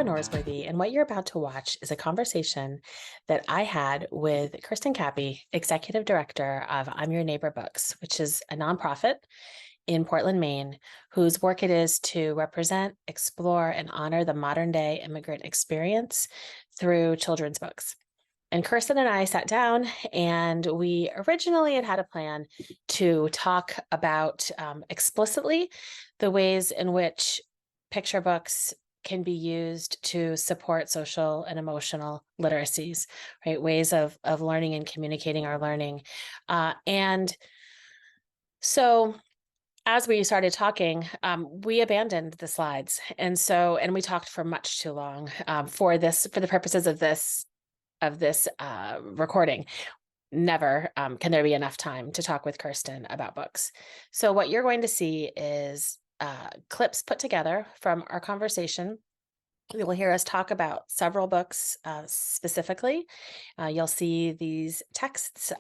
Norsworthy, and what you're about to watch is a conversation that I had with Kirsten Cappy, Executive Director of I'm Your Neighbor Books, which is a nonprofit in Portland, Maine, whose work it is to represent, explore, and honor the modern day immigrant experience through children's books. And Kirsten and I sat down, and we originally had a plan to talk about explicitly the ways in which picture books can be used to support social and emotional literacies, right? Ways of learning and communicating our learning. And so as we started talking, we abandoned the slides. And we talked for much too long for the purposes of this recording. Never can there be enough time to talk with Kirsten about books. So what you're going to see is clips put together from our conversation. You will hear us talk about several books specifically. You'll see these texts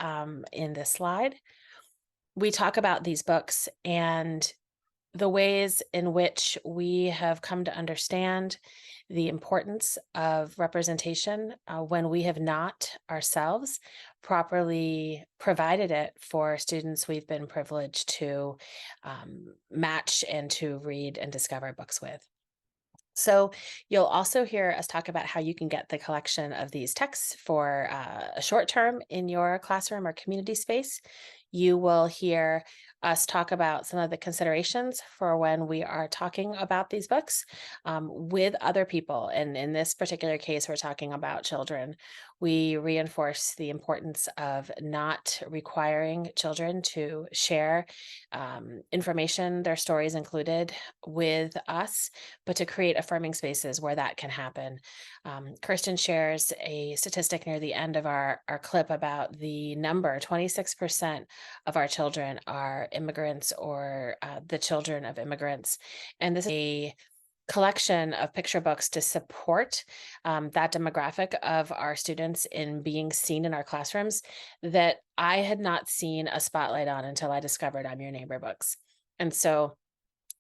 in this slide. We talk about these books and the ways in which we have come to understand the importance of representation when we have not ourselves properly provided it for students we've been privileged to match and to read and discover books with. So you'll also hear us talk about how you can get the collection of these texts for a short term in your classroom or community space. You will hear us talk about some of the considerations for when we are talking about these books with other people. And in this particular case, we're talking about children. We reinforce the importance of not requiring children to share information, their stories included, with us, but to create affirming spaces where that can happen. Kirsten shares a statistic near the end of our clip about the number 26% of our children are immigrants or the children of immigrants. And this is a collection of picture books to support that demographic of our students in being seen in our classrooms that I had not seen a spotlight on until I discovered I'm Your Neighbor Books. And so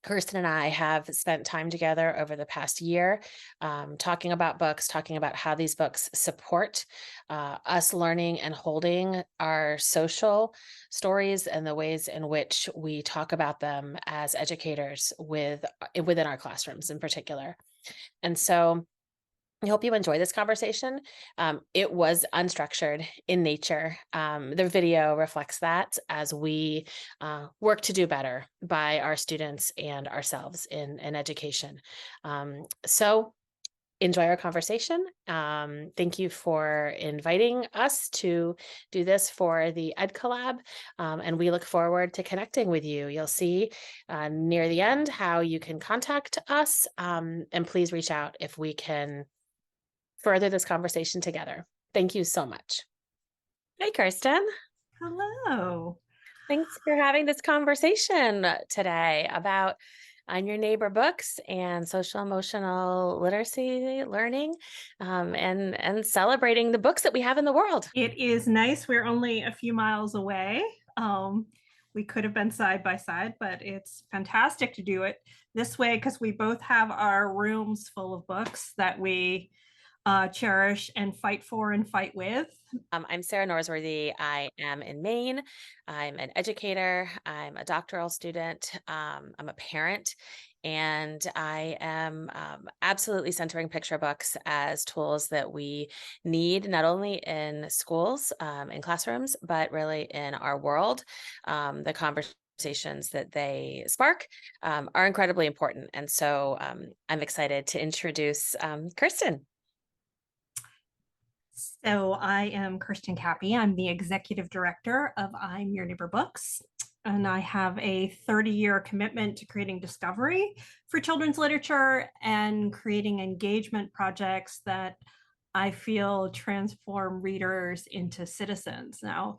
Kirsten and I have spent time together over the past year talking about books, talking about how these books support us learning and holding our social stories and the ways in which we talk about them as educators within our classrooms in particular. And so I hope you enjoy this conversation. It was unstructured in nature. The video reflects that as we work to do better by our students and ourselves in education. So enjoy our conversation. Thank you for inviting us to do this for the Ed Collab, and we look forward to connecting with you. You'll see near the end how you can contact us, and please reach out if we can further this conversation together. Thank you so much. Hey, Kirsten. Hello. Thanks for having this conversation today about I'm Your Neighbor Books and social emotional literacy learning, and celebrating the books that we have in the world. It is nice. We're only a few miles away. We could have been side by side, but it's fantastic to do it this way because we both have our rooms full of books that we cherish and fight for and fight with. I'm Sarah Norsworthy. I am in Maine. I'm an educator. I'm a doctoral student. I'm a parent. And I am absolutely centering picture books as tools that we need, not only in schools, in classrooms, but really in our world. The conversations that they spark are incredibly important. And so I'm excited to introduce Kirsten. So I am Kirsten Cappy. I'm the executive director of I'm Your Neighbor Books. And I have a 30-year commitment to creating discovery for children's literature and creating engagement projects that I feel transform readers into citizens. Now,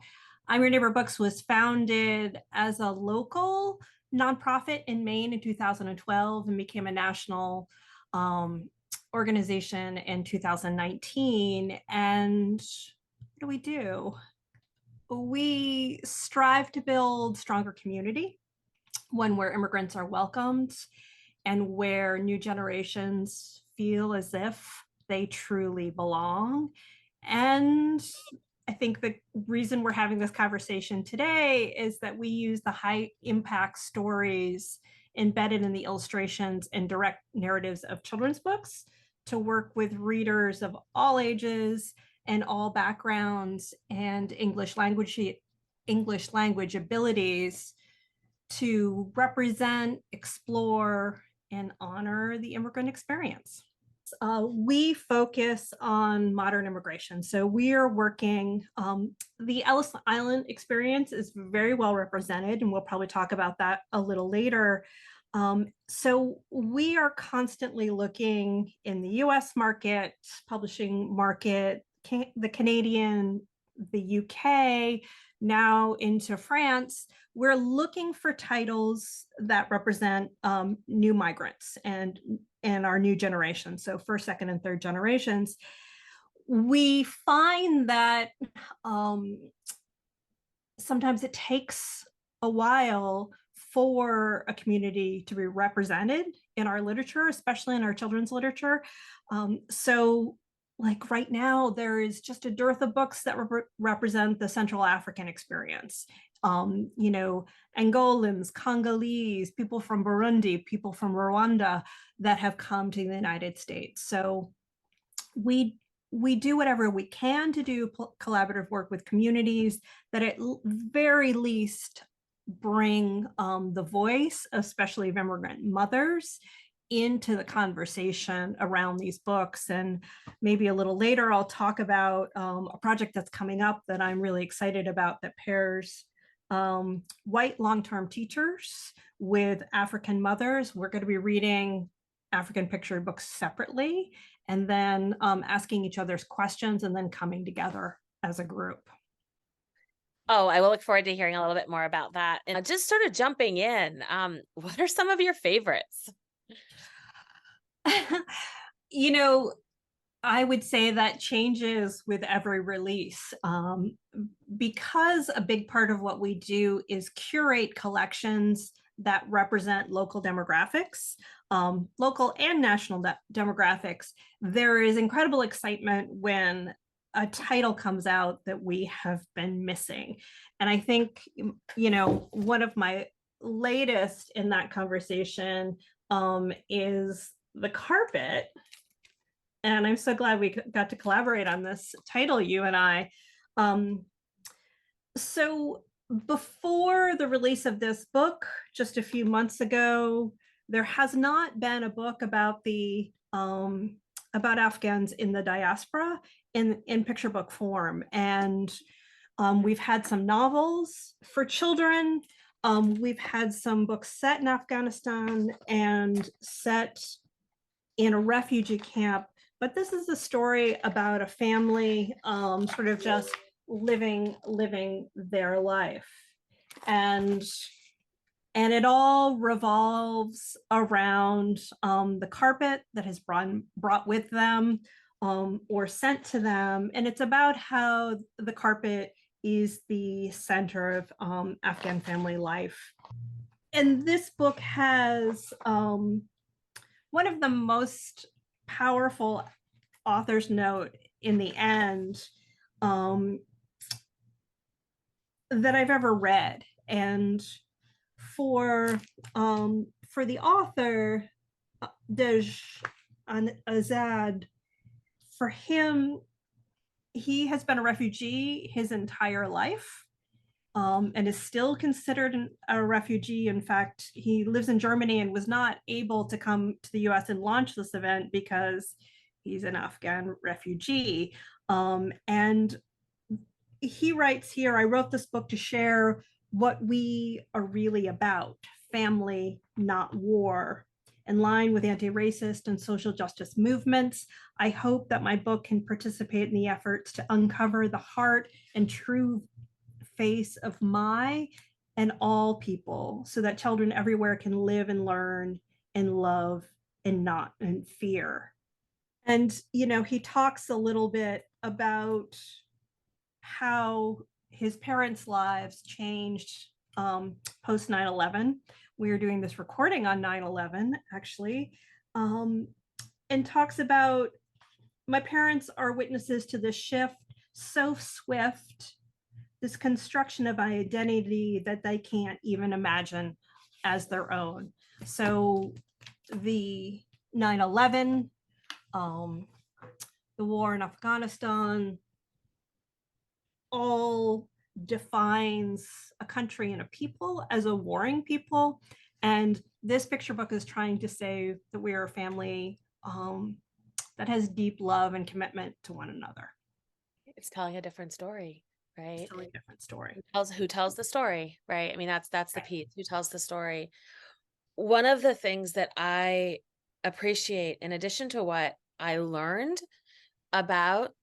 I'm Your Neighbor Books was founded as a local nonprofit in Maine in 2012 and became a national organization in 2019. And what do we do? We strive to build stronger community, one where immigrants are welcomed and where new generations feel as if they truly belong. And I think the reason we're having this conversation today is that we use the high impact stories embedded in the illustrations and direct narratives of children's books to work with readers of all ages and all backgrounds and English language abilities to represent, explore, and honor the immigrant experience. We focus on modern immigration. So we are working, the Ellis Island experience is very well represented, and we'll probably talk about that a little later. So we are constantly looking in the US market, publishing market, the Canadian, the UK, now into France. We're looking for titles that represent new migrants and our new generation, so first, second, and third generations. We find that sometimes it takes a while for a community to be represented in our literature, especially in our children's literature. So like right now, there is just a dearth of books that represent the Central African experience. You know, Angolans, Congolese, people from Burundi, people from Rwanda that have come to the United States. So we do whatever we can to do collaborative work with communities that at very least bring the voice, especially of immigrant mothers, into the conversation around these books. And maybe a little later, I'll talk about a project that's coming up that I'm really excited about that pairs white long-term teachers with African mothers. We're going to be reading African picture books separately and then asking each other's questions and then coming together as a group. Oh, I will look forward to hearing a little bit more about that. And just sort of jumping in, what are some of your favorites? You know, I would say that changes with every release because a big part of what we do is curate collections that represent local demographics, local and national demographics. There is incredible excitement when a title comes out that we have been missing. And I think, you know, one of my latest in that conversation is The Carpet. And I'm so glad we got to collaborate on this title, you and I. So before the release of this book, just a few months ago, there has not been a book about the about Afghans in the diaspora in picture book form. And we've had some novels for children. We've had some books set in Afghanistan and set in a refugee camp. But this is a story about a family sort of just living their life. And it all revolves around the carpet that has brought with them or sent to them. And it's about how the carpet is the center of Afghan family life. And this book has one of the most powerful author's note in the end that I've ever read. And for the author, Dej Azad, for him, he has been a refugee his entire life. And is still considered a refugee. In fact, he lives in Germany and was not able to come to the US and launch this event because he's an Afghan refugee. And he writes here, I wrote this book to share what we are really about, family, not war. In line with anti-racist and social justice movements, I hope that my book can participate in the efforts to uncover the heart and true face of my and all people so that children everywhere can live and learn and love and not in fear. And, you know, he talks a little bit about how his parents' lives changed post 9/11. We are doing this recording on 9/11, actually. and talks about my parents are witnesses to this shift so swift, this construction of identity that they can't even imagine as their own. So the 9/11, um, the war in Afghanistan, all defines a country and a people as a warring people. And this picture book is trying to say that we are a family that has deep love and commitment to one another. It's telling a different story, It's right? telling a different story. Who tells the story, right? I mean, that's the Right. piece. Who tells the story? One of the things that I appreciate, in addition to what I learned about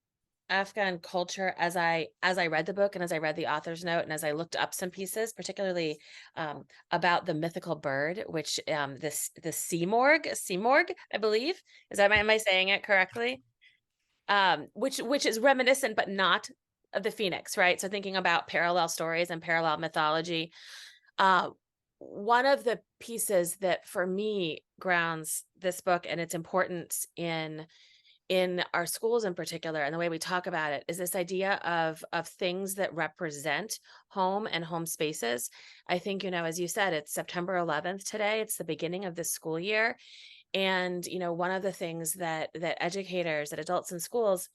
Afghan culture as I read the book and as I read the author's note and as I looked up some pieces, particularly about the mythical bird, which this the Seamorg, I believe. Am I saying it correctly? Which is reminiscent, but not of the phoenix, right? So thinking about parallel stories and parallel mythology. Uh, One of the pieces that for me grounds this book and its importance in our schools in particular and the way we talk about it is this idea of things that represent home and home spaces. I think, as you said, it's September 11th today. It's the beginning of the school year. And, one of the things that educators, that adults in schools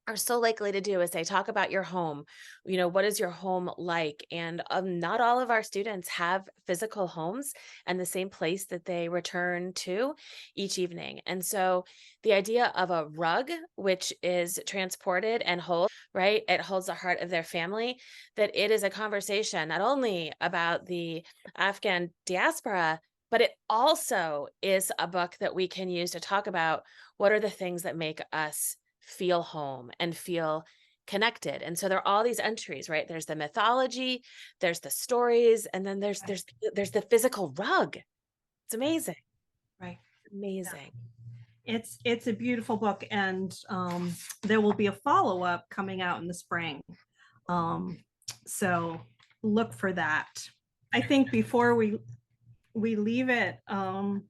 are so likely to do is they talk about your home. What is your home like? And not all of our students have physical homes and the same place that they return to each evening. And so the idea of a rug, which is transported and holds, right? It holds the heart of their family, that it is a conversation not only about the Afghan diaspora, but it also is a book that we can use to talk about what are the things that make us feel home and feel connected. And so there are all these entries, right? There's the mythology, there's the stories, and then there's Right. there's the physical rug. It's amazing. Right. Yeah. Amazing. It's a beautiful book, and there will be a follow up coming out in the spring. Um, so look for that. I think before we leave it, and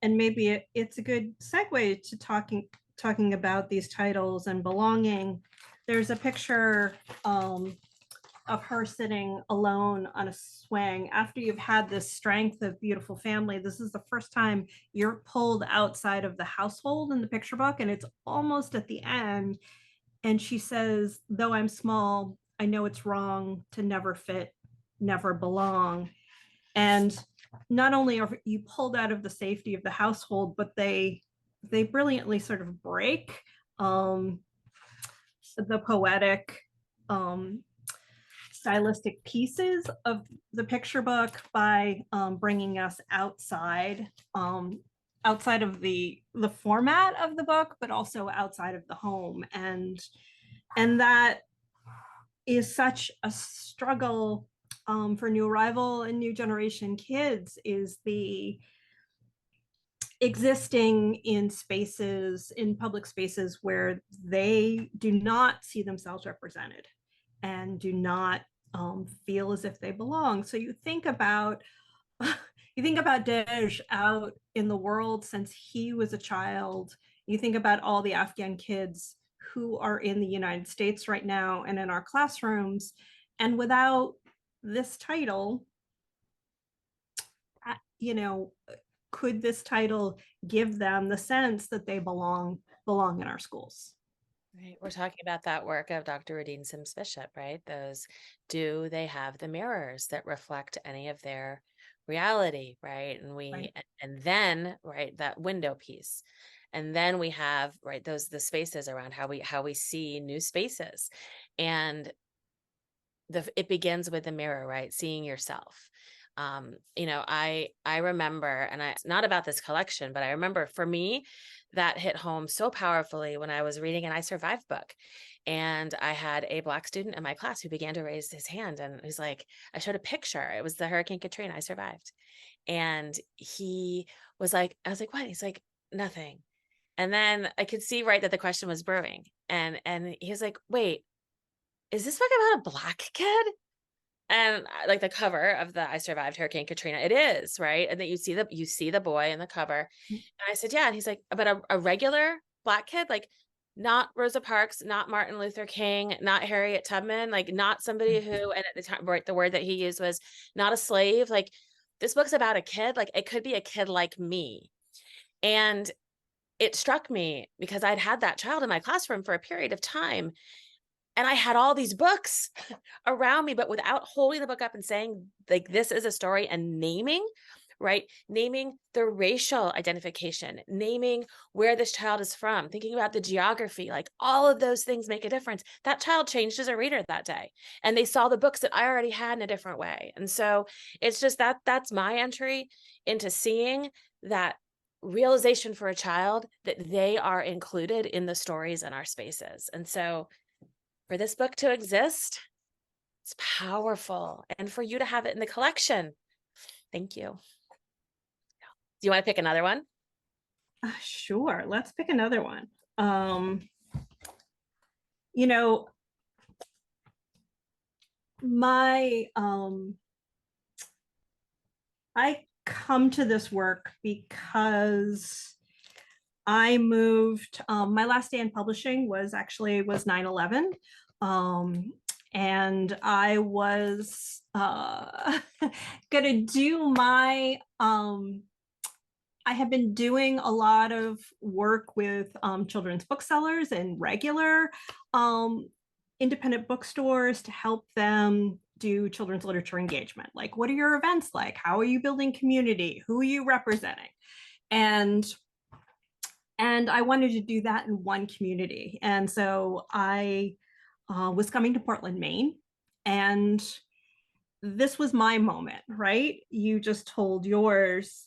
maybe it's a good segue to talking about these titles and belonging. There's a picture of her sitting alone on a swing after you've had this strength of beautiful family. This is the first time you're pulled outside of the household in the picture book, and it's almost at the end. And she says, though I'm small, I know it's wrong to never fit, never belong. And not only are you pulled out of the safety of the household, but they brilliantly sort of break um, the poetic um, stylistic pieces of the picture book by bringing us outside of the format of the book, but also outside of the home. And that is such a struggle for new arrival and new generation kids, is the existing in spaces, in public spaces where they do not see themselves represented and do not feel as if they belong. So you think about Dej out in the world since he was a child. You think about all the Afghan kids who are in the United States right now and in our classrooms. And without this title, you know, could this title give them the sense that they belong in our schools? Right. We're talking about that work of Dr. Radine Sims Bishop, right? Do they have the mirrors that reflect any of their reality, right? Right. And then, right, that window piece. And then we have, right, the spaces around how we see new spaces. And it begins with the mirror, right? Seeing yourself. I remember, and it's not about this collection, but I remember for me that hit home so powerfully when I was reading an I Survived book. And I had a Black student in my class who began to raise his hand, and he was like, I showed a picture. It was the Hurricane Katrina. I survived. And he was like, I was like, what? He's like, nothing. And then I could see, right, that the question was brewing. And he was like, wait, is this book about a Black kid? And like the cover of the I Survived Hurricane Katrina, it is, right? And then you see the boy in the cover. Mm. And I said, yeah. And he's like, but a regular Black kid, like not Rosa Parks, not Martin Luther King, not Harriet Tubman, like not somebody who, and at the time, right, the word that he used was not a slave. Like this book's about a kid, like it could be a kid like me. And it struck me because I'd had that child in my classroom for a period of time. And I had all these books around me, but without holding the book up and saying, like, this is a story and naming, right? Naming the racial identification, naming where this child is from, thinking about the geography, like all of those things make a difference. That child changed as a reader that day. And they saw the books that I already had in a different way. And so it's just that's my entry into seeing that realization for a child that they are included in the stories in our spaces. And so for this book to exist, it's powerful. And for you to have it in the collection, thank you. Do you want to pick another one? Sure, let's pick another one. You know, my I come to this work because I moved, my last day in publishing was 9/11. And I was gonna do my, I have been doing a lot of work with children's booksellers and regular um, independent bookstores to help them do children's literature engagement. Like, what are your events like? How are you building community? Who are you representing? And I wanted to do that in one community. And so I was coming to Portland, Maine, and this was my moment, right? You just told yours.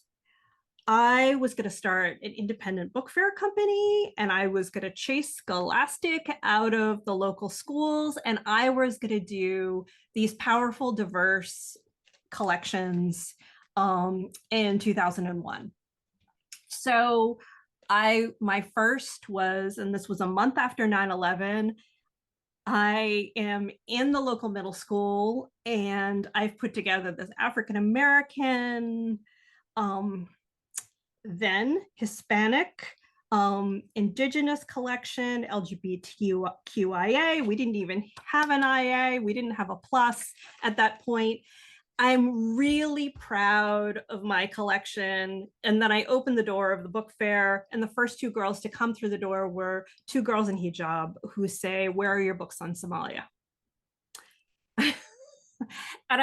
I was going to start an independent book fair company, and I was going to chase Scholastic out of the local schools, and I was going to do these powerful, diverse collections in 2001. So my first was, and this was a month after 9/11. I am in the local middle school, and I've put together this African American, um, then Hispanic, Indigenous collection, LGBTQIA. We didn't even have an IA. We didn't have a plus at that point. I'm really proud of my collection. And then I opened the door of the book fair, and the first two girls to come through the door were two girls in hijab who say, "Where are your books on Somalia?" And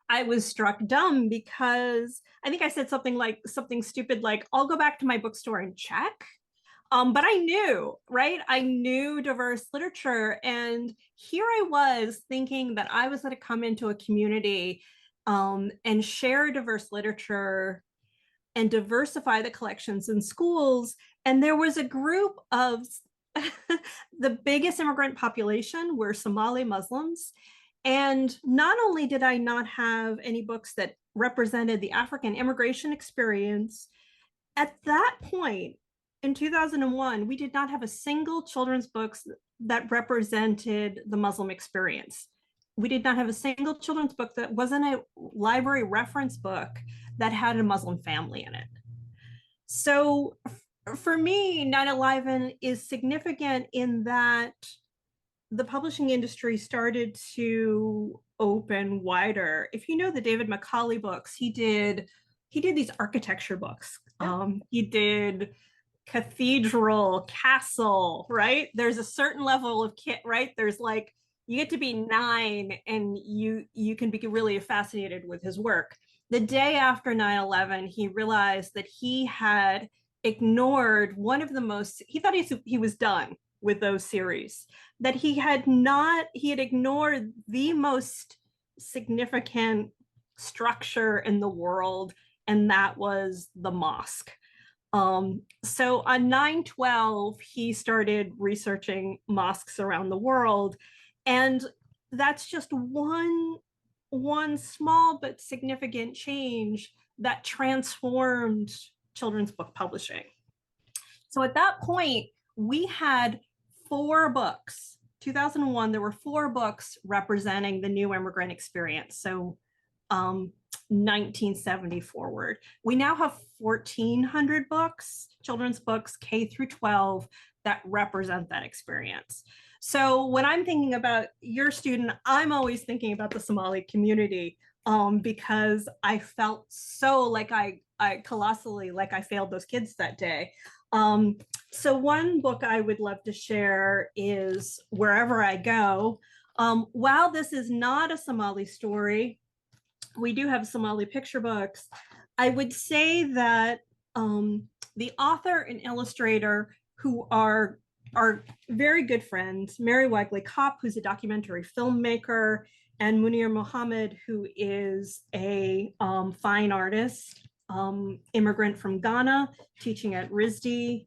I was struck dumb because I think I said something stupid like, "I'll go back to my bookstore and check." But I knew, right? I knew diverse literature. And here I was thinking that I was going to come into a community and share diverse literature and diversify the collections in schools. And there was a group of the biggest immigrant population were Somali Muslims. And not only did I not have any books that represented the African immigration experience, at that point in 2001, we did not have a single children's books that represented the Muslim experience. We did not have a single children's book that wasn't a library reference book that had a Muslim family in it. So for me, 9/11 is significant in that the publishing industry started to open wider. If you know the David Macaulay books, he did these architecture books. He did cathedral, castle, right? There's a certain level of kit, right? There's like you get to be 9 and you can be really fascinated with his work. The day after 9/11, he realized that he had ignored one of the most, he thought he was done with those series, that he had ignored the most significant structure in the world, and that was the mosque. So on 9/12, he started researching mosques around the world. And that's just one small but significant change that transformed children's book publishing. So at that point, we had 4 books 2001, there were 4 books representing the new immigrant experience. So 1970 forward. We now have 1,400 books, children's books, K through 12, that represent that experience. So when I'm thinking about your student, I'm always thinking about the Somali community, because I felt so like I colossally like I failed those kids that day. So one book I would love to share is Wherever I Go. While this is not a Somali story, we do have Somali picture books. I would say that the author and illustrator, who are very good friends, Mary Wagley Kopp, who's a documentary filmmaker, and Munir Mohammed, who is a fine artist, immigrant from Ghana, teaching at RISD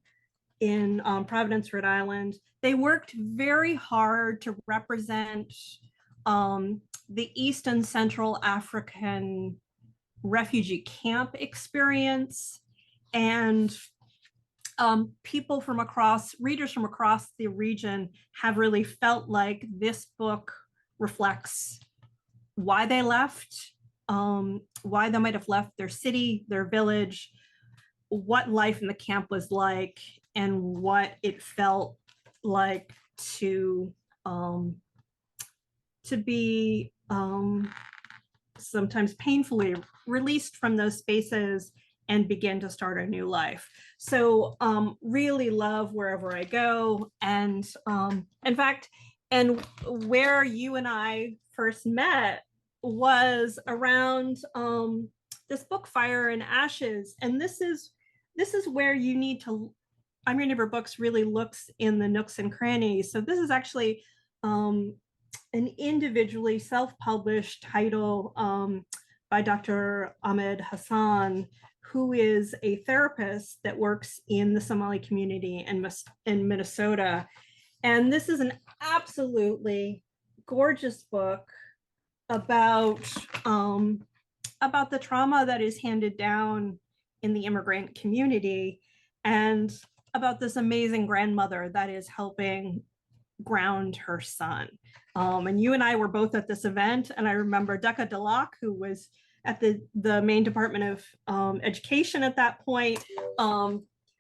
in Providence, Rhode Island. They worked very hard to represent the East and Central African refugee camp experience, and people from across, readers from across the region have really felt like this book reflects why they left, why they might have left their city, their village, what life in the camp was like, and what it felt like to be sometimes painfully released from those spaces and begin to start a new life. So really love Wherever I Go. And in fact, and where you and I first met was around this book, Fire and Ashes. And this is where you need to, I'm Your Neighbor Books really looks in the nooks and crannies. So this is actually an individually self-published title by Dr. Ahmed Hassan, who is a therapist that works in the Somali community in Minnesota. And this is an absolutely gorgeous book about the trauma that is handed down in the immigrant community, and about this amazing grandmother that is helping ground her son. And you and I were both at this event, and I remember Decca Delac, who was at the Maine Department of Education at that point,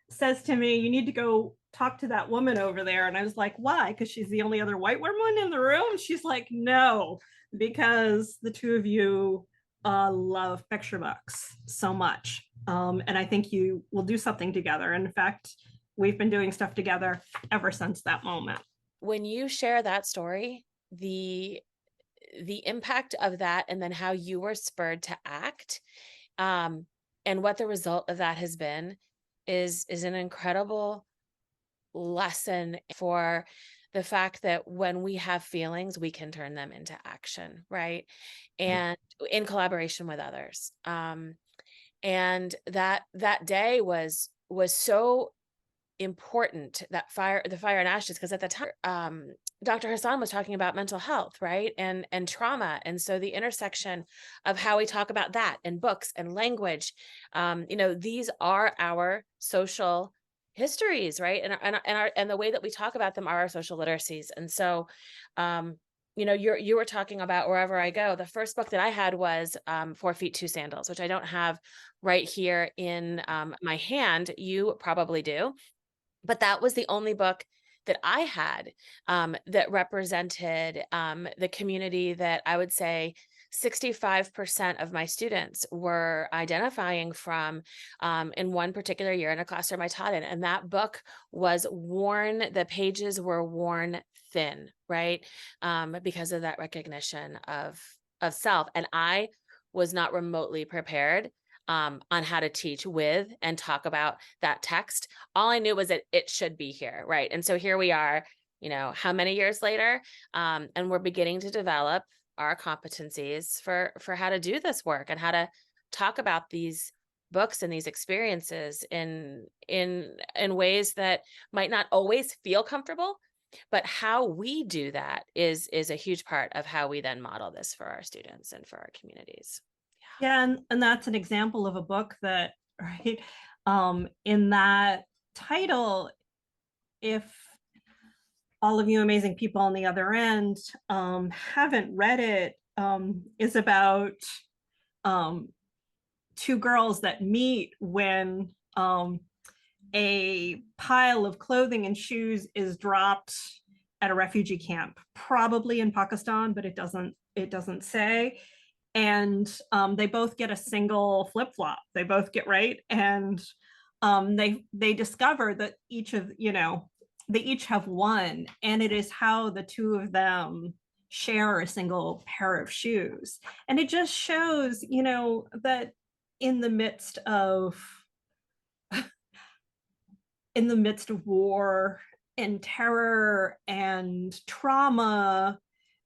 says to me, "You need to go talk to that woman over there." And I was like, "Why? Because she's the only other white woman in the room?" She's like, "No, because the two of you love picture books so much. And I think you will do something together." And in fact, we've been doing stuff together ever since that moment. When you share that story, the impact of that, and then how you were spurred to act, and what the result of that has been, is an incredible lesson for the fact that when we have feelings, we can turn them into action, right? And in collaboration with others. And that day was so important, that the fire and ashes, because at the time Dr. Hassan was talking about mental health, right, and trauma, and so the intersection of how we talk about that in books and language, these are our social histories, right, and the way that we talk about them are our social literacies. And so you were talking about Wherever I Go. The first book that I had was 4 Feet 2 Sandals, which I don't have right here in my hand. You probably do. But that was the only book that I had that represented the community that I would say 65% of my students were identifying from in one particular year in a classroom I taught in. And that book was worn, the pages were worn thin, right? Because of that recognition of self. And I was not remotely prepared on how to teach with and talk about that text. All I knew was that it should be here, right? And so here we are, how many years later, and we're beginning to develop our competencies for how to do this work and how to talk about these books and these experiences in ways that might not always feel comfortable, but how we do that is a huge part of how we then model this for our students and for our communities. Yeah, and that's an example of a book that, right, in that title, if all of you amazing people on the other end haven't read it, is about um, two girls that meet when a pile of clothing and shoes is dropped at a refugee camp, probably in Pakistan, but it doesn't say. And they both get a single flip flop. They both get right, and they discover that they each have one, and it is how the two of them share a single pair of shoes. And it just shows, that in the midst of war and terror and trauma,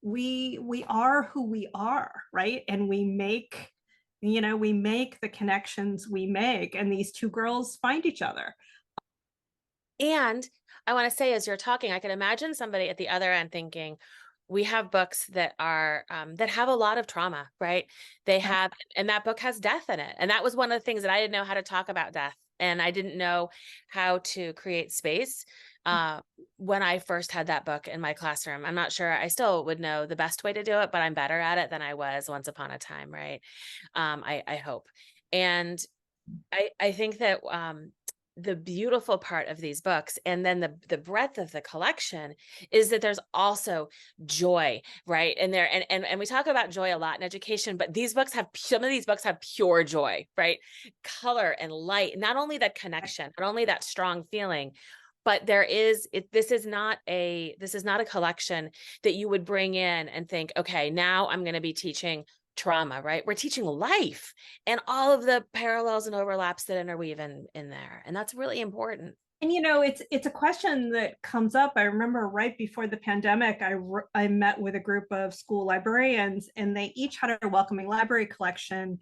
we are who we are, right? And we make the connections we make, and these two girls find each other. And I want to say, as you're talking, I can imagine somebody at the other end thinking, we have books that are that have a lot of trauma, right? They have, and that book has death in it. And that was one of the things that I didn't know how to talk about death. And I didn't know how to create space when I first had that book in my classroom. I'm not sure I still would know the best way to do it, but I'm better at it than I was once upon a time, right? I hope. And I think that the beautiful part of these books, and then the breadth of the collection, is that there's also joy, right? And there, and we talk about joy a lot in education, but some of these books have pure joy, right? Color and light, not only that connection, not only that strong feeling, but this is not a collection that you would bring in and think, okay, now I'm going to be teaching trauma, right? We're teaching life and all of the parallels and overlaps that interweave in there. And that's really important. And it's a question that comes up. I remember right before the pandemic, I met with a group of school librarians, and they each had a welcoming library collection,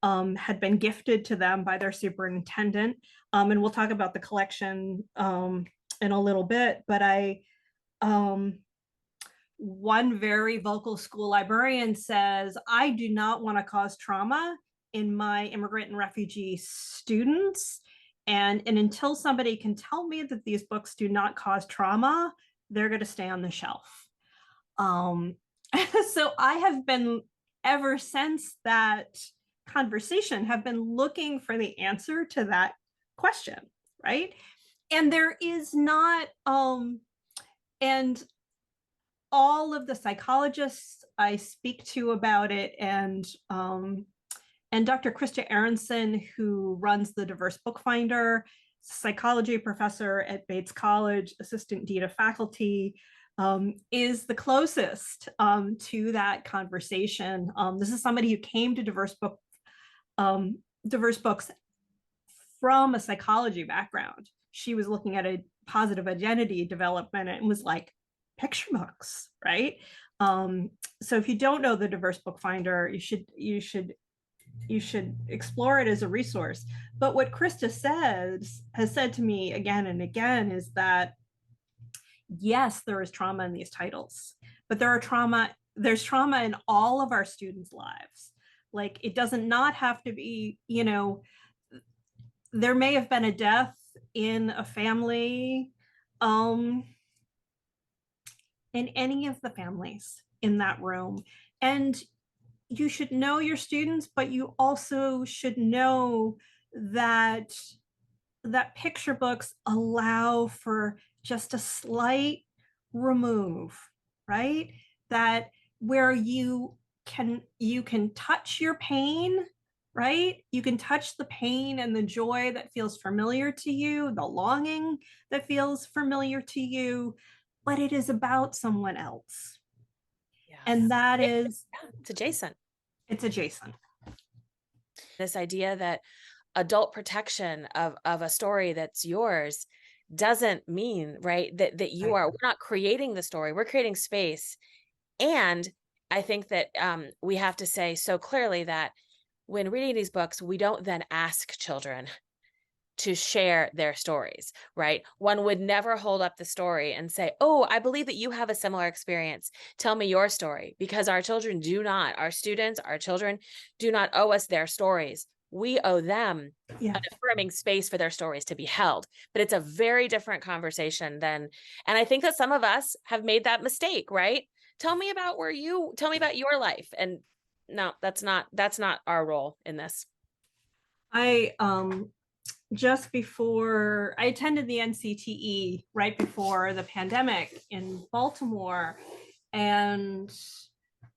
had been gifted to them by their superintendent. And we'll talk about the collection in a little bit. But one very vocal school librarian says, I do not want to cause trauma in my immigrant and refugee students. And until somebody can tell me that these books do not cause trauma, they're going to stay on the shelf. So I have been, ever since that conversation, have been looking for the answer to that question, right? And there is not, and all of the psychologists I speak to about it, and Dr. Krista Aronson, who runs the Diverse Book Finder, psychology professor at Bates College, assistant dean of faculty, is the closest to that conversation. This is somebody who came to Diverse Books from a psychology background. She was looking at a positive identity development and was like, picture books, right? So if you don't know the Diverse Book Finder, you should explore it as a resource. But what Krista has said to me again and again is that, yes, there is trauma in these titles, but there's trauma in all of our students' lives. Like, it doesn't not have to be, there may have been a death in a family, in any of the families in that room. And you should know your students, but you also should know that picture books allow for just a slight remove, right? That where you can touch your pain, right? You can touch the pain and the joy that feels familiar to you, the longing that feels familiar to you, but it is about someone else. Yes. And that is, it's adjacent. It's adjacent. This idea that adult protection of a story that's yours doesn't mean, right, that we're not creating the story, we're creating space. And I think that we have to say so clearly that when reading these books, we don't then ask children to share their stories, right? One would never hold up the story and say, oh, I believe that you have a similar experience. Tell me your story, because our children do not, our students, our children do not owe us their stories. we owe them Yeah. an affirming space for their stories to be held. But it's a very different conversation than, and I think that some of us have made that mistake, right? Tell me about your life. And no, that's not our role in this. I just before I attended the NCTE right before the pandemic in Baltimore, and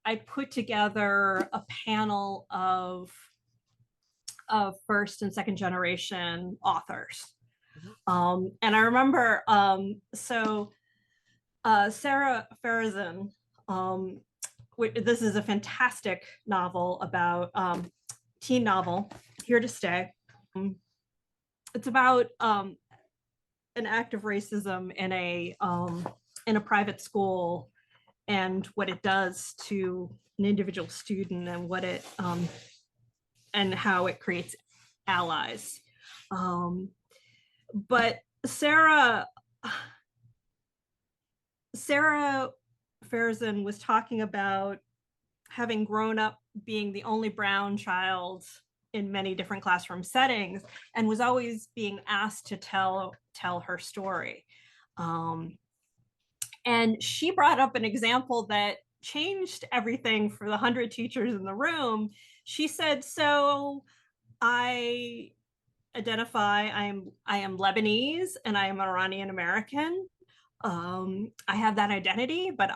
I put together a panel of first and second generation authors. And I remember, Sarah Farazan, this is a fantastic novel about teen novel, Here to Stay. It's about an act of racism in a private school and what it does to an individual student and what it and how it creates allies. But Sarah Farazan was talking about having grown up being the only brown child in many different classroom settings and was always being asked to tell her story. And she brought up an example that changed everything for the 100 teachers in the room. She said, so I identify, I am Lebanese and I am Iranian American. I have that identity, but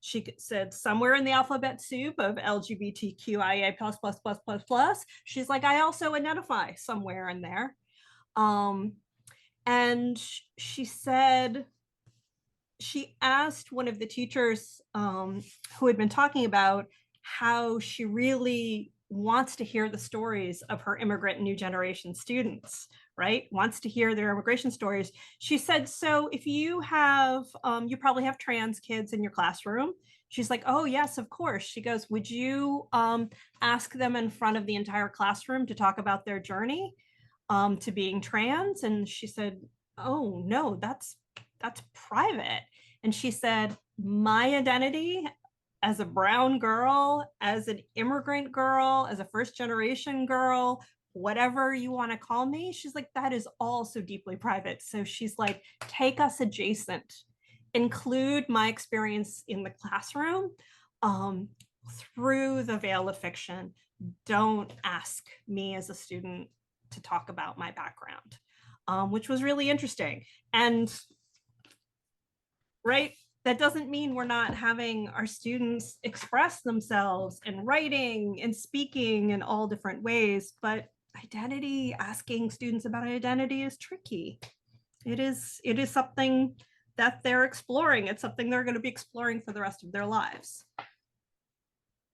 she said somewhere in the alphabet soup of LGBTQIA plus, she's like, I also identify somewhere in there. And she said, she asked one of the teachers who had been talking about how she really wants to hear the stories of her immigrant and new generation students, right? Wants to hear their immigration stories. She said, so if you have, you probably have trans kids in your classroom. She's like, oh, yes, of course. She goes, would you ask them in front of the entire classroom to talk about their journey to being trans? And she said, oh, no, that's private. And she said, my identity as a brown girl, as an immigrant girl, as a first generation girl, whatever you want to call me, she's like, that is all so deeply private. So she's like, take us adjacent, include my experience in the classroom through the veil of fiction. Don't ask me as a student to talk about my background, which was really interesting. And right, that doesn't mean we're not having our students express themselves in writing and speaking in all different ways, but identity, asking students about identity is tricky. It is something that they're exploring. It's something they're going to be exploring for the rest of their lives.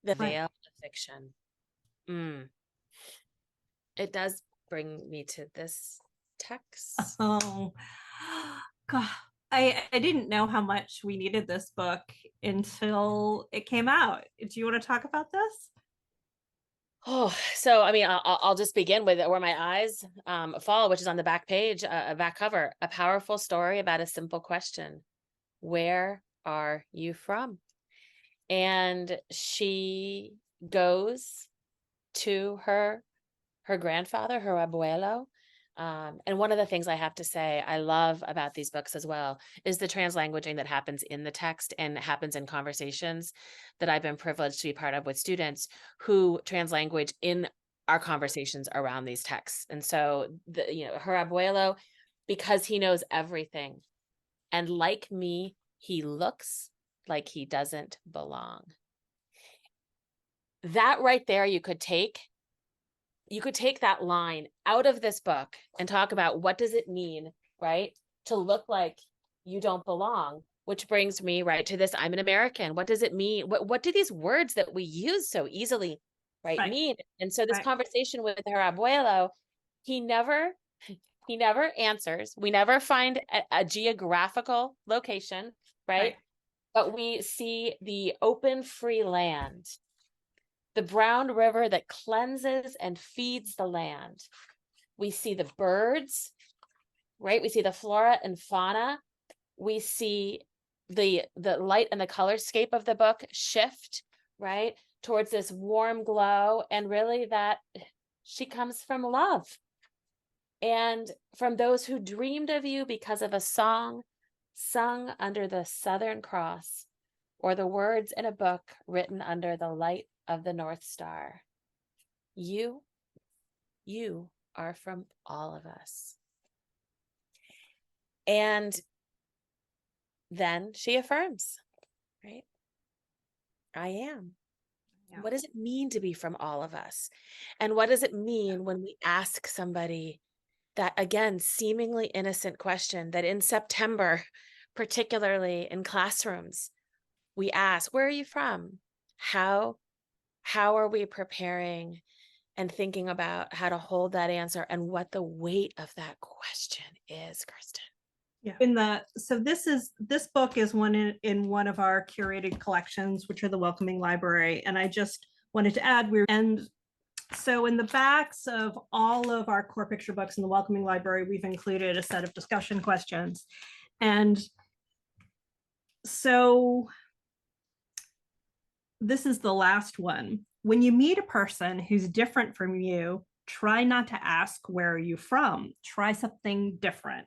The veil of fiction. It does bring me to this text. Oh, God. I didn't know how much we needed this book until it came out. Do you want to talk about this? Oh, so I mean, I'll just begin with where my eyes fall, which is on the back page, back cover. A powerful story about a simple question: where are you from? And she goes to her grandfather, her abuelo. And one of the things I have to say I love about these books as well is the translanguaging that happens in the text and happens in conversations that I've been privileged to be part of with students who translanguage in our conversations around these texts. And so her abuelo, because he knows everything, and like me, he looks like he doesn't belong. That right there, you could take that line out of this book and talk about what does it mean, right, to look like you don't belong, which brings me right to this: I'm an American. What does it mean? What do these words that we use so easily, right, mean? And so this conversation with her abuelo, he never answers. We never find a geographical location, right? But we see the open, free land, the brown river that cleanses and feeds the land. We see the birds, right? We see the flora and fauna. We see the light and the colorscape of the book shift, right, towards this warm glow, and really that She comes from love and from those who dreamed of you because of a song sung under the Southern Cross or the words in a book written under the light of the North Star. You, you are from all of us. And then she affirms, right? I am. Yeah. What does it mean to be from all of us? And what does it mean when we ask somebody that, again, seemingly innocent question that in September, particularly in classrooms, we ask, where are you from? How are we preparing and thinking about how to hold that answer and what the weight of that question is, Kirsten? Yeah. This book is one in one of our curated collections, which are the Welcoming Library. And I just wanted to add, so in the backs of all of our core picture books in the Welcoming Library, we've included a set of discussion questions. And so this is the last one. When you meet a person who's different from you, try not to ask, where are you from? Try something different.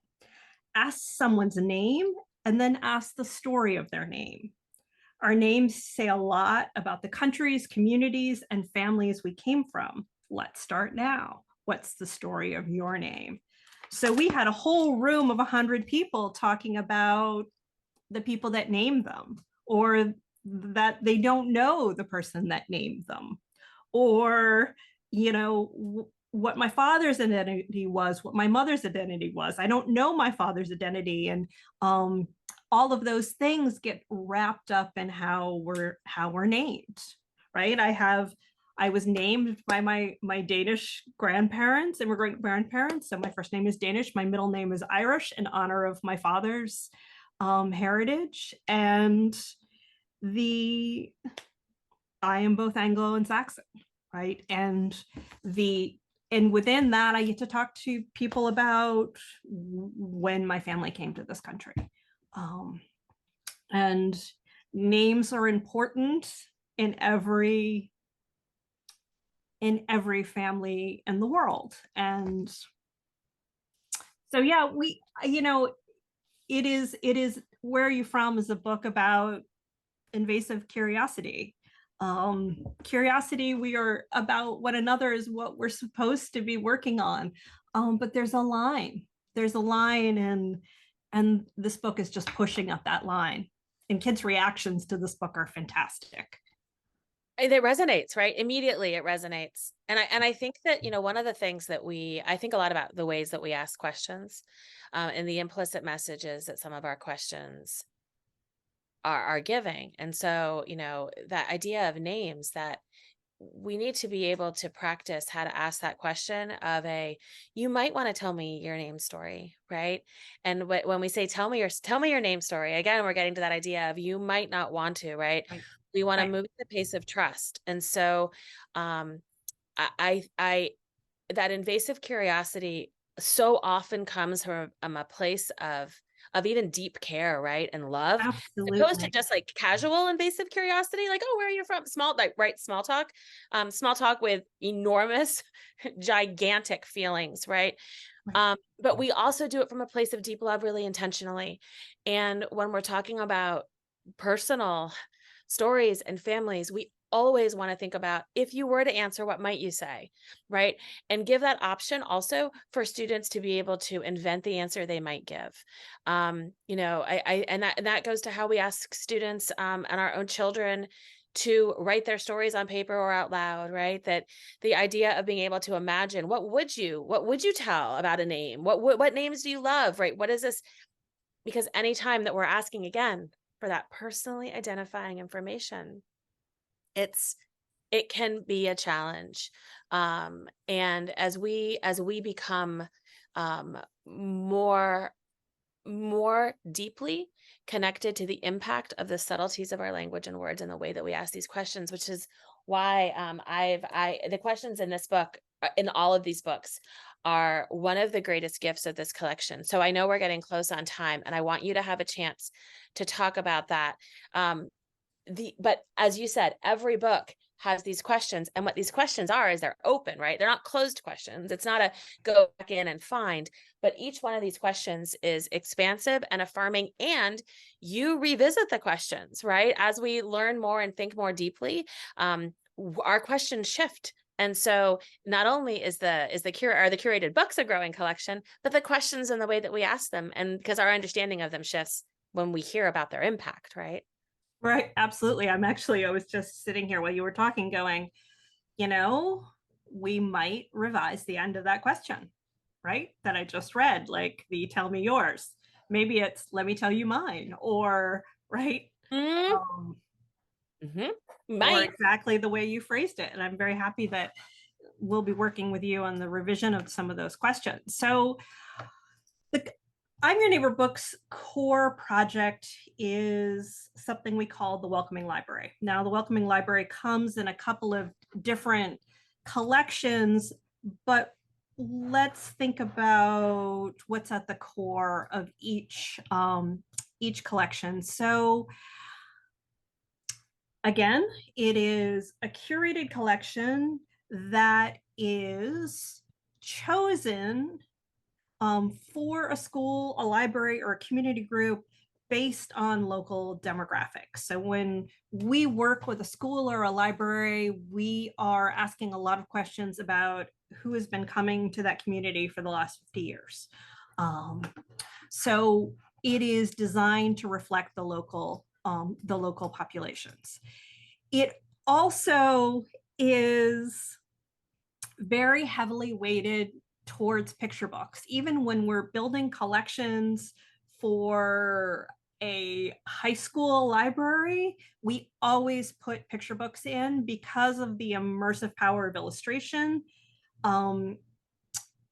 Ask someone's name and then ask the story of their name. Our names say a lot about the countries, communities, and families we came from. Let's start now. What's the story of your name? So we had a whole room of 100 people talking about the people that named them, or that they don't know the person that named them, or, what my father's identity was, what my mother's identity was. I don't know my father's identity. And all of those things get wrapped up in how we're named, right? I was named by my Danish grandparents and great grandparents. So my first name is Danish. My middle name is Irish in honor of my father's heritage. And I am both Anglo and Saxon, right? And within that, I get to talk to people about when my family came to this country. And names are important in every family in the world. And so, yeah, it is Where Are You From is a book about invasive curiosity. Curiosity, we are about one another, is what we're supposed to be working on. But there's a line, and this book is just pushing up that line. And kids' reactions to this book are fantastic. It resonates, right? Immediately it resonates. And I think that, one of the things that I think a lot about the ways that we ask questions, and the implicit messages that some of our questions are giving. And so, that idea of names, that we need to be able to practice how to ask that question of you might want to tell me your name story, right? And when we say, tell me your name story, again, we're getting to that idea of you might not want to, right? Right. We want to Right. move at the pace of trust. And so, I that invasive curiosity so often comes from a place of even deep care, right? And love, as opposed to Absolutely. just like casual invasive curiosity, like, oh, where are you from? Small talk with enormous, gigantic feelings, right? Right. But we also do it from a place of deep love, really intentionally. And when we're talking about personal stories and families, we always want to think about, if you were to answer, what might you say, right? And give that option also for students to be able to invent the answer they might give. And that goes to how we ask students, and our own children, to write their stories on paper or out loud, right? That the idea of being able to imagine, what would you tell about a name? What names do you love, right? What is this? Because anytime that we're asking, again, for that personally identifying information, it can be a challenge. And as we become, more deeply connected to the impact of the subtleties of our language and words and the way that we ask these questions, which is why, the questions in this book, in all of these books, are one of the greatest gifts of this collection. So I know we're getting close on time, and I want you to have a chance to talk about that. But as you said, every book has these questions. And what these questions are is they're open, right? They're not closed questions. It's not a go back in and find, but each one of these questions is expansive and affirming. And you revisit the questions, right? As we learn more and think more deeply, our questions shift. And so not only is the curated books a growing collection, but the questions and the way that we ask them, and because our understanding of them shifts when we hear about their impact, right? Right. Absolutely. I was just sitting here while you were talking going, you know, we might revise the end of that question, right? That I just read, like the tell me yours. Maybe it's let me tell you mine, or right. Mm, Um, or might. exactly the way you phrased it. And I'm very happy that we'll be working with you on the revision of some of those questions. So the I'm Your Neighbor Books core project is something we call the Welcoming Library. Now, the Welcoming Library comes in a couple of different collections, but let's think about what's at the core of each collection. So again, it is a curated collection that is chosen for a school, a library, or a community group based on local demographics. So when we work with a school or a library, we are asking a lot of questions about who has been coming to that community for the last 50 years. So it is designed to reflect the local populations. It also is very heavily weighted towards picture books. Even when we're building collections for a high school library, we always put picture books in because of the immersive power of illustration.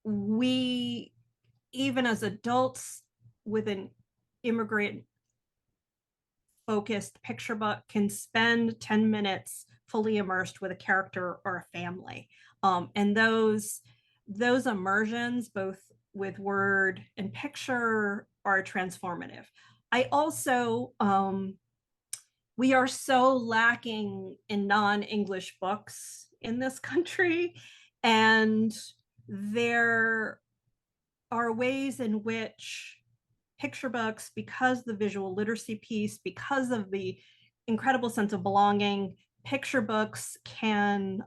We, even as adults with an immigrant focused picture book, can spend 10 minutes fully immersed with a character or a family. And those immersions, both with word and picture, are transformative. I also, we are so lacking in non-English books in this country. And there are ways in which picture books, because the visual literacy piece, because of the incredible sense of belonging, picture books can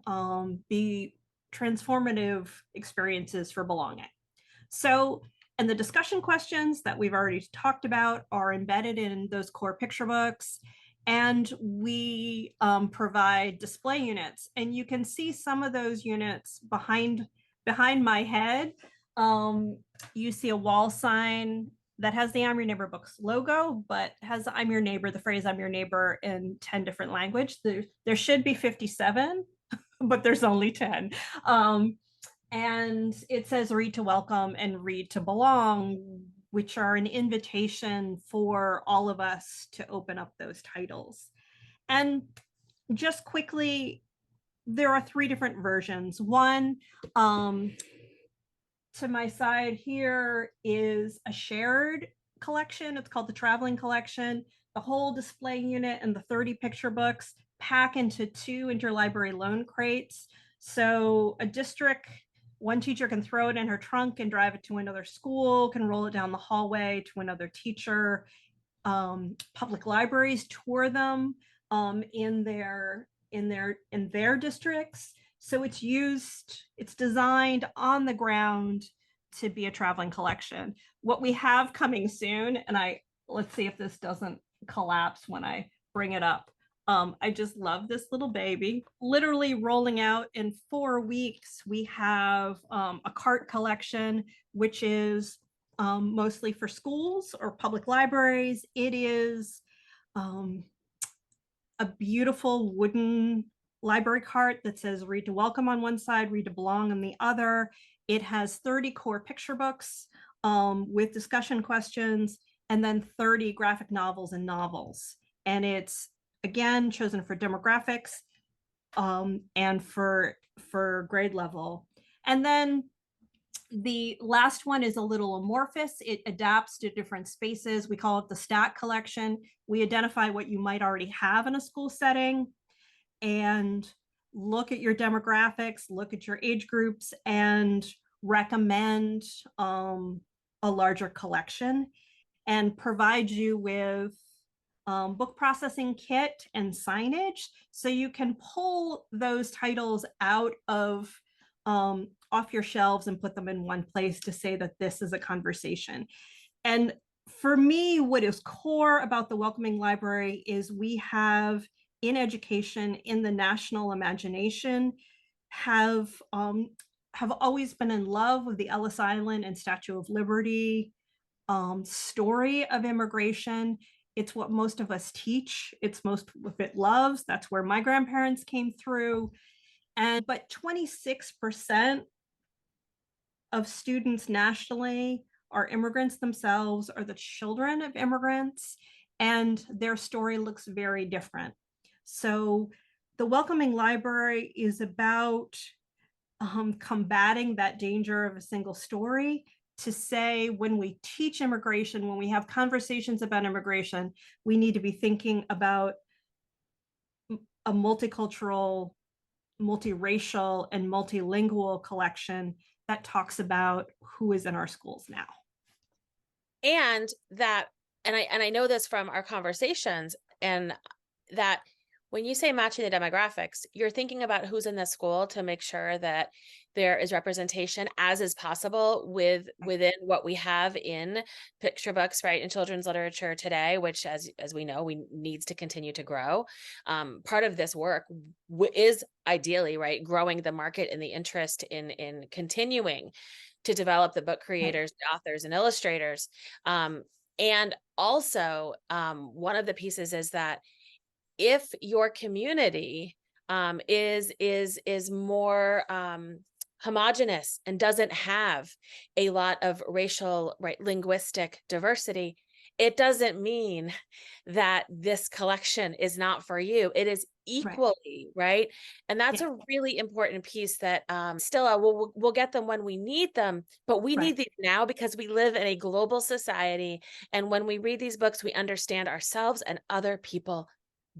be transformative experiences for belonging. So, and the discussion questions that we've already talked about are embedded in those core picture books. And we provide display units. And you can see some of those units behind my head. You see a wall sign that has the I'm Your Neighbor Books logo, but has I'm Your Neighbor, the phrase I'm Your Neighbor, in 10 different languages. There should be 57, but there's only 10. And it says read to welcome and read to belong, which are an invitation for all of us to open up those titles. And just quickly, there are 3 different versions. One, to my side here is a shared collection. It's called the Traveling Collection. The whole display unit and the 30 picture books pack into 2 interlibrary loan crates. So a district, one teacher can throw it in her trunk and drive it to another school, can roll it down the hallway to another teacher. Public libraries tour them in their districts. So it's designed on the ground to be a traveling collection. What we have coming soon, and let's see if this doesn't collapse when I bring it up. I just love this little baby. Literally rolling out in 4 weeks, we have a cart collection, which is mostly for schools or public libraries. It is a beautiful wooden library cart that says read to welcome on one side, read to belong on the other. It has 30 core picture books with discussion questions, and then 30 graphic novels and novels. And it's, again, chosen for demographics and for grade level. And then the last one is a little amorphous. It adapts to different spaces. We call it the Stack collection. We identify what you might already have in a school setting. And look at your demographics, look at your age groups, and recommend a larger collection and provide you with book processing kit and signage so you can pull those titles out of off your shelves and put them in one place to say that this is a conversation. And for me, what is core about the Welcoming Library is we have in education, in the national imagination, have always been in love with the Ellis Island and Statue of Liberty story of immigration. It's what most of us teach. It's most of it loves. That's where my grandparents came through. And but 26% of students nationally are immigrants themselves or the children of immigrants, and their story looks very different. So the Welcoming Library is about combating that danger of a single story to say when we teach immigration, when we have conversations about immigration, we need to be thinking about a multicultural, multiracial, and multilingual collection that talks about who is in our schools now. And that, and I know this from our conversations, and that when you say matching the demographics, you're thinking about who's in the school to make sure that there is representation as is possible within what we have in picture books, right, in children's literature today, which as we know, we needs to continue to grow. Part of this work is ideally, right, growing the market and the interest in continuing to develop the book creators, the authors, and illustrators. And also, one of the pieces is that if your community is more homogenous and doesn't have a lot of racial, right, linguistic diversity, it doesn't mean that this collection is not for you. It is equally, right? And that's Yeah. a really important piece that still we'll get them when we need them, but we need these now because we live in a global society. And when we read these books, we understand ourselves and other people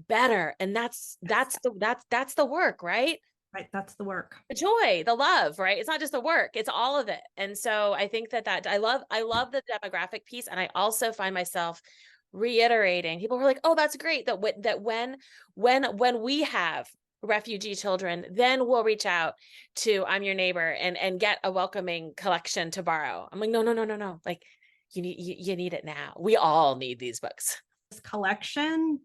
better. And that's the work, right? Right. That's the work. The joy, the love, right? It's not just the work, it's all of it. And so I think that I love the demographic piece. And I also find myself reiterating, people were like, oh, that's great. That when we have refugee children, then we'll reach out to I'm Your Neighbor and get a welcoming collection to borrow. I'm like, no. Like you need it now. We all need these books. This collection,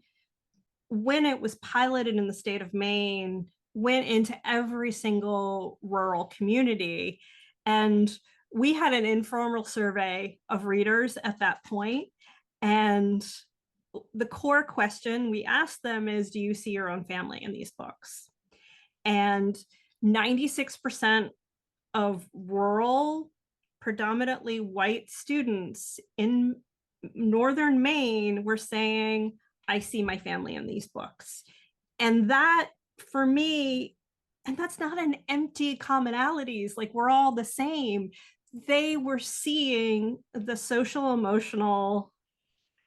when it was piloted in the state of Maine, went into every single rural community. And we had an informal survey of readers at that point. And the core question we asked them is, do you see your own family in these books? And 96% of rural, predominantly white students in northern Maine were saying, I see my family in these books. And that for me, and that's not an empty commonalities, like we're all the same. They were seeing the social emotional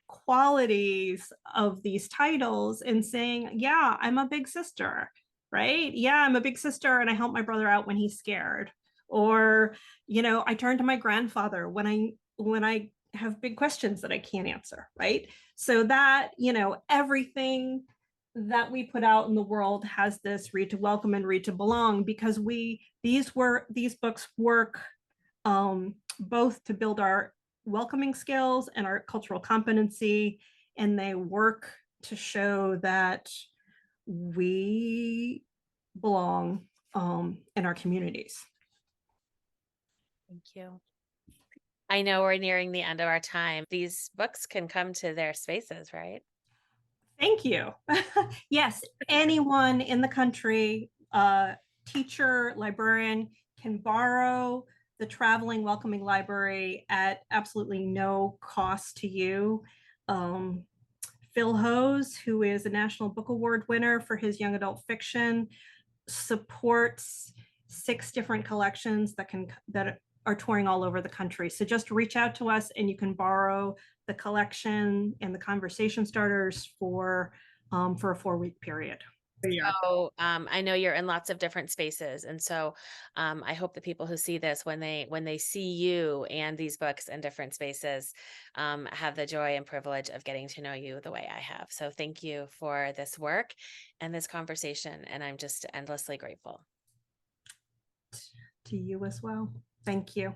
qualities of these titles and saying, yeah, I'm a big sister, right? Yeah, I'm a big sister and I help my brother out when he's scared. Or, I turn to my grandfather when I have big questions that I can't answer, right? So that, everything that we put out in the world has this read to welcome and read to belong, because these books work both to build our welcoming skills and our cultural competency, and they work to show that we belong in our communities. Thank you. I know we're nearing the end of our time. These books can come to their spaces, right? Thank you. Yes, anyone in the country, teacher, librarian, can borrow the Traveling Welcoming Library at absolutely no cost to you. Phil Hose, who is a National Book Award winner for his young adult fiction, supports 6 different collections that are touring all over the country. So just reach out to us and you can borrow the collection and the conversation starters for a 4-week period. Yeah. So I know you're in lots of different spaces, and so I hope the people who see this, when they see you and these books in different spaces, have the joy and privilege of getting to know you the way I have. So thank you for this work and this conversation, and I'm just endlessly grateful. To you as well. Thank you.